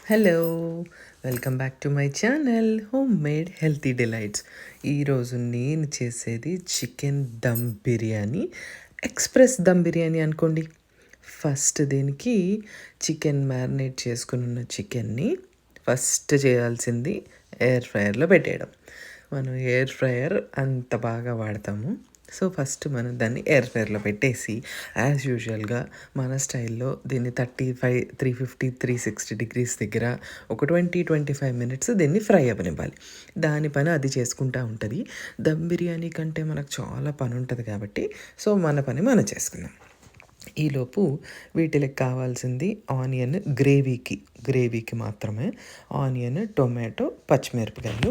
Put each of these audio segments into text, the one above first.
Hello! Welcome back to my channel home made healthy delights. ఈరోజు నేను చేసేది chicken dum biryani, express dum biryani అనుకోండి. ఫస్ట్ దీనికి చికెన్ మ్యారినేట్ చేసుకున్న చికెన్ని ఫస్ట్ చేయాల్సింది ఎయిర్ ఫ్రైయర్‌లో పెట్టేయడం. మనం ఎయిర్ ఫ్రైయర్ అంత బాగా వాడతాము. సో, ఫస్ట్ మనం దాన్ని ఎయిర్ ఫ్రైయర్‌లో పెట్టేసి యాజ్ యూజువల్‌గా మన స్టైల్‌లో దీన్ని 35, 350, 360 డిగ్రీస్ దగ్గర ఒక 25 మినిట్స్ దీన్ని ఫ్రై అవ్వనివ్వాలి. దాని పని అది చేసుకుంటా ఉంటది. దమ్ బిర్యానీ కంటే మనకు చాలా పని ఉంటది కాబట్టి, సో, మన పని మనం చేసుకుందాం. ఈలోపు వీటికి కావాల్సింది ఆనియన్ గ్రేవీకి మాత్రమే ఆనియన్, టొమాటో, పచ్చిమిరపకాయలు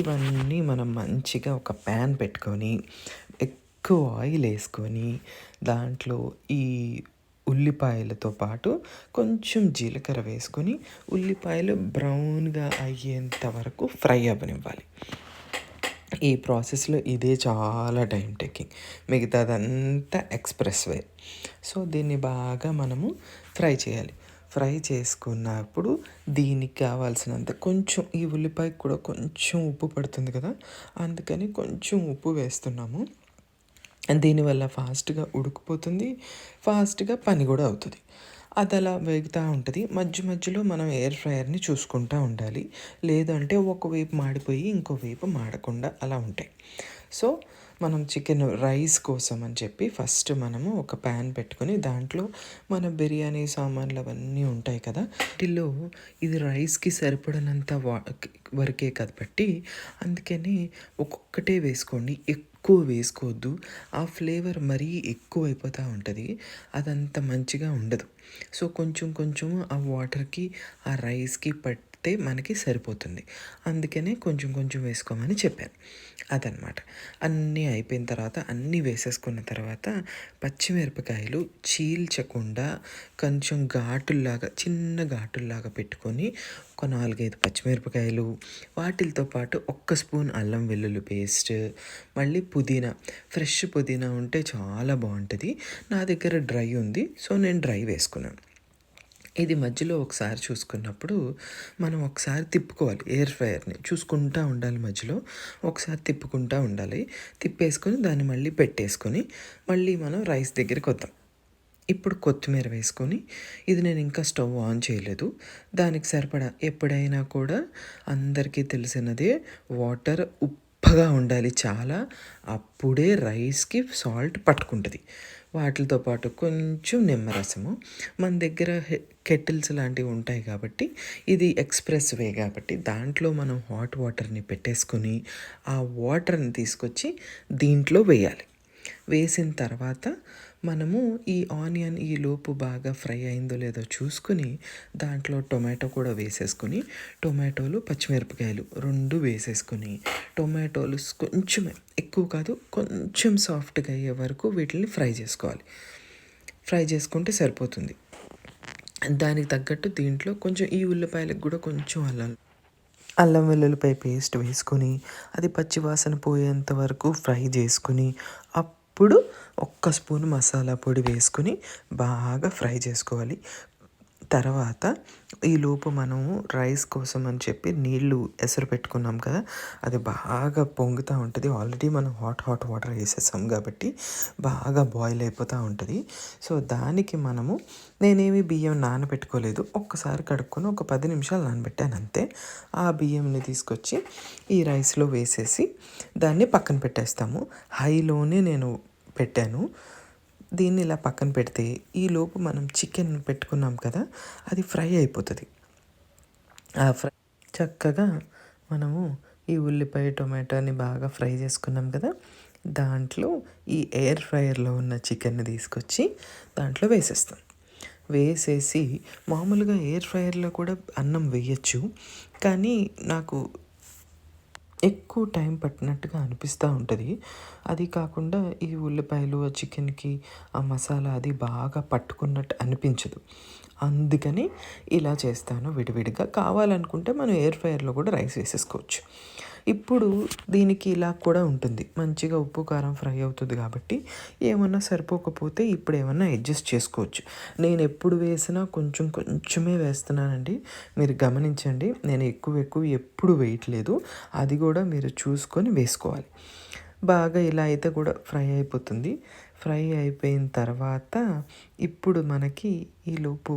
ఇవన్నీ మనం మంచిగా ఒక ప్యాన్ పెట్టుకొని ఎక్కువ ఆయిల్ వేసుకొని దాంట్లో ఈ ఉల్లిపాయలతో పాటు కొంచెం జీలకర్ర వేసుకొని ఉల్లిపాయలు బ్రౌన్గా అయ్యేంత వరకు ఫ్రై అవ్వనివ్వాలి. ఈ ప్రాసెస్లో ఇదే చాలా టైం టేకింగ్, మిగతాదంతా ఎక్స్‌ప్రెస్ వే. సో, దీన్ని బాగా మనము ఫ్రై చేయాలి. ఫ్రై చేసుకున్నప్పుడు దీనికి కావాల్సినంత కొంచెం ఈ ఉల్లిపాయకి కూడా కొంచెం ఉప్పు పడుతుంది కదా, అందుకని కొంచెం ఉప్పు వేస్తున్నాము. దీనివల్ల ఫాస్ట్గా ఉడికిపోతుంది, ఫాస్ట్గా పని కూడా అవుతుంది. అది అలా వేగుతూ ఉంటుంది. మధ్యలో మనం ఎయిర్ ఫ్రైయర్ని చూసుకుంటూ ఉండాలి. లేదంటే ఒకవైపు మాడిపోయి ఇంకోవైపు మాడకుండా అలా ఉంటాయి. సో, మనం చికెన్ రైస్ కోసం అని చెప్పి ఫస్ట్ మనము ఒక ప్యాన్ పెట్టుకొని దాంట్లో మన బిర్యానీ సామాన్లు అవన్నీ ఉంటాయి కదా, వాటిల్లో ఇది రైస్కి సరిపడినంత వరకే కాబట్టి అందుకని ఒక్కొక్కటే వేసుకోండి, ఎక్కువ వేసుకోవద్దు. ఆ ఫ్లేవర్ మరీ ఎక్కువ అయిపోతూ ఉంటుంది, అదంత మంచిగా ఉండదు. సో, కొంచెం ఆ వాటర్కి ఆ రైస్కి పడితే మనకి సరిపోతుంది. అందుకనే కొంచెం వేసుకోమని చెప్పాను. అదనమాట. అన్నీ అయిపోయిన తర్వాత అన్నీ వేసేసుకున్న తర్వాత పచ్చిమిరపకాయలు చీల్చకుండా కొంచెం చిన్న ఘాటుల్లాగా పెట్టుకొని ఒక 4, 5 పచ్చిమిరపకాయలు, వాటితో పాటు ఒక్క స్పూన్ అల్లం వెల్లుల్లి పేస్ట్, మళ్ళీ ఫ్రెష్ పుదీనా ఉంటే చాలా బాగుంటుంది. నా దగ్గర డ్రై ఉంది, సో నేను డ్రై వేసుకున్నాను. ఇది మధ్యలో ఒకసారి చూసుకున్నప్పుడు మనం ఒకసారి తిప్పుకోవాలి, ఎయిర్ ఫ్రైయర్ని చూసుకుంటూ ఉండాలి, మధ్యలో ఒకసారి తిప్పుకుంటూ ఉండాలి. తిప్పేసుకొని దాన్ని మళ్ళీ పెట్టేసుకొని మళ్ళీ మనం రైస్ దగ్గరికి వద్దాం. ఇప్పుడు కొత్తిమీర వేసుకొని, ఇది నేను ఇంకా స్టవ్ ఆన్ చేయలేదు, దానికి సరిపడా ఎప్పుడైనా కూడా అందరికీ తెలిసినదే వాటర్ ఉప్పగా ఉండాలి చాలా, అప్పుడే రైస్కి సాల్ట్ పట్టుకుంటుంది. వాటితో పాటు కొంచెం నిమ్మరసము, మన దగ్గర కెటిల్స్ లాంటివి ఉంటాయి కాబట్టి ఇది ఎక్స్‌ప్రెస్ వే కాబట్టి దాంట్లో మనం హాట్ వాటర్ని పెట్టేసుకొని ఆ వాటర్ని తీసుకొచ్చి దీంట్లో వేయాలి. వేసిన తర్వాత మనము ఈ ఆనియన్ ఈలోపు బాగా ఫ్రై అయిందో లేదో చూసుకుని దాంట్లో టొమాటో కూడా వేసేసుకొని, టొమాటోలు, పచ్చిమిరపకాయలు 2 వేసేసుకొని, టొమాటోలు కొంచెమే, ఎక్కువ కాదు, కొంచెం సాఫ్ట్గా అయ్యే వరకు వీటిని ఫ్రై చేసుకోవాలి. ఫ్రై చేసుకుంటే సరిపోతుంది. దానికి తగ్గట్టు దీంట్లో కొంచెం ఈ ఉల్లిపాయలకు కూడా కొంచెం అల్లం వెల్లుల్లిపాయ పేస్ట్ వేసుకొని అది పచ్చివాసన పోయేంత వరకు ఫ్రై చేసుకుని అప్పుడు ఒక్క స్పూన్ మసాలా పొడి వేసుకుని బాగా ఫ్రై చేసుకోవాలి. తర్వాత ఈలోపు మనము రైస్ కోసం అని చెప్పి నీళ్ళు ఎసరు పెట్టుకున్నాం కదా, అది బాగా పొంగుతూ ఉంటుంది. ఆల్రెడీ మనం హాట్ వాటర్ వేసేసాం కాబట్టి బాగా బాయిల్ అయిపోతూ ఉంటుంది. సో, దానికి నేనేమి బియ్యం నానబెట్టుకోలేదు, ఒక్కసారి కడుక్కొని ఒక 10 నిమిషాలు నానబెట్టాను అంతే. ఆ బియ్యంని తీసుకొచ్చి ఈ రైస్లో వేసేసి దాన్ని పక్కన పెట్టేస్తాము. హైలోనే నేను పెట్టాను. దీన్ని ఇలా పక్కన పెడితే ఈలోపు మనం చికెన్ పెట్టుకున్నాం కదా, అది ఫ్రై అయిపోతుంది. చక్కగా మనము ఈ ఉల్లిపాయ టొమాటోని బాగా ఫ్రై చేసుకున్నాం కదా, దాంట్లో ఈ ఎయిర్ ఫ్రైయర్లో ఉన్న చికెన్ని తీసుకొచ్చి దాంట్లో వేసేస్తాం. వేసేసి మామూలుగా ఎయిర్ ఫ్రైయర్లో కూడా అన్నం వేయచ్చు, కానీ నాకు ఎక్కువ టైం పట్టినట్టుగా అనిపిస్తూ ఉంటుంది. అది కాకుండా ఈ ఉల్లిపాయలు ఆ చికెన్కి ఆ మసాలా అది బాగా పట్టుకున్నట్టు అనిపించదు. అందుకని ఇలా చేస్తాను విడివిడిగా. కావాలనుకుంటే మనం ఎయిర్ ఫ్రైయర్లో కూడా రైస్ వేసేసుకోవచ్చు. ఇప్పుడు దీనికి ఇలా కూడా ఉంటుంది, మంచిగా ఉప్పు కారం ఫ్రై అవుతుంది కాబట్టి ఏమన్నా సరిపోకపోతే ఇప్పుడు ఏమన్నా అడ్జస్ట్ చేసుకోవచ్చు. నేను ఎప్పుడు వేసినా కొంచెం కొంచెమే వేస్తున్నానండి, మీరు గమనించండి. నేను ఎక్కువ ఎప్పుడు వేయట్లేదు, అది కూడా మీరు చూసుకొని వేసుకోవాలి. బాగా ఇలా అయితే కూడా ఫ్రై అయిపోతుంది. ఫ్రై అయిపోయిన తర్వాత ఇప్పుడు మనకి ఈలోపు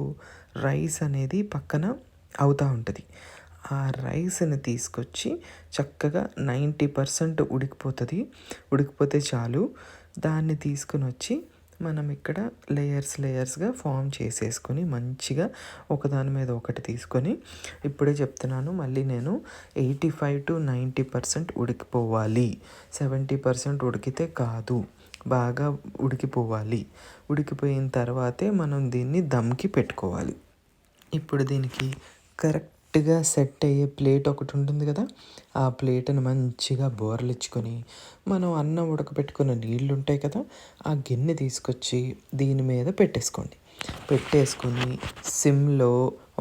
రైస్ అనేది పక్కన అవుతూ ఉంటుంది. ఆ రైస్ని తీసుకొచ్చి చక్కగా 90% ఉడికిపోతే చాలు. దాన్ని తీసుకుని వచ్చి మనం ఇక్కడ లేయర్స్గా ఫామ్ చేసేసుకొని మంచిగా ఒకదాని మీద ఒకటి తీసుకొని, ఇప్పుడే చెప్తున్నాను మళ్ళీ నేను, 85-90% ఉడికిపోవాలి. 70% ఉడికితే కాదు, బాగా ఉడికిపోవాలి. ఉడికిపోయిన తర్వాతే మనం దీన్ని దమ్కి పెట్టుకోవాలి. ఇప్పుడు దీనికి కరెక్ట్గా సెట్ అయ్యే ప్లేట్ ఒకటి ఉంటుంది కదా, ఆ ప్లేట్ని మంచిగా బోర్లిచ్చుకొని, మనం అన్నం ఉడకపెట్టుకున్న నీళ్ళు ఉంటాయి కదా, ఆ గిన్నె తీసుకొచ్చి దీని మీద పెట్టేసుకొని సిమ్లో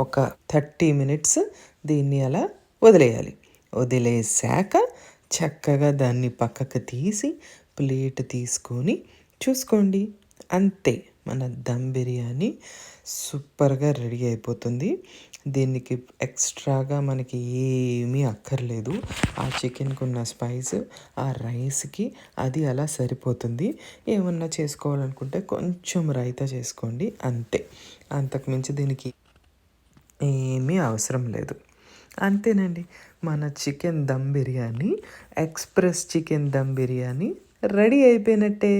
ఒక 30 minutes దీన్ని అలా వదిలేయాలి. వదిలేసాక చక్కగా దాన్ని పక్కకు తీసి ప్లేట్ తీసుకొని చూసుకోండి. అంతే, మన దమ్ బిర్యానీ సూపర్గా రెడీ అయిపోతుంది. దీనికి ఎక్స్ట్రాగా మనకి ఏమీ అక్కర్లేదు. ఆ చికెన్కి ఉన్న స్పైస్ ఆ రైస్కి అది అలా సరిపోతుంది. ఏమన్నా చేసుకోవాలనుకుంటే కొంచెం రైతా చేసుకోండి, అంతే. అంతకుమించి దీనికి ఏమీ అవసరం లేదు. అంతేనండి, మన chicken dum biryani, express chicken dum biryani ready అయిపోయినట్టే.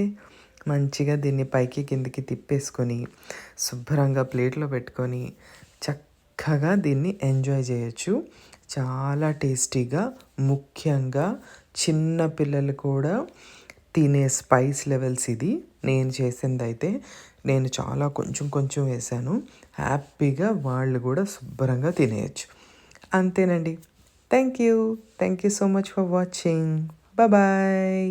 మంచిగా దీన్ని పైకి కిందికి తిప్పేసుకొని శుభ్రంగా ప్లేట్లో పెట్టుకొని చక్కగా దీన్ని ఎంజాయ్ చేయొచ్చు. చాలా టేస్టీగా, ముఖ్యంగా చిన్న పిల్లలు కూడా తినే స్పైస్ లెవెల్స్ ఇది. నేను చేసిందైతే నేను చాలా కొంచెం వేసాను, హ్యాపీగా వాళ్ళు కూడా శుభ్రంగా తినేయచ్చు. అంతేనండి. Thank you so much for watching. Bye.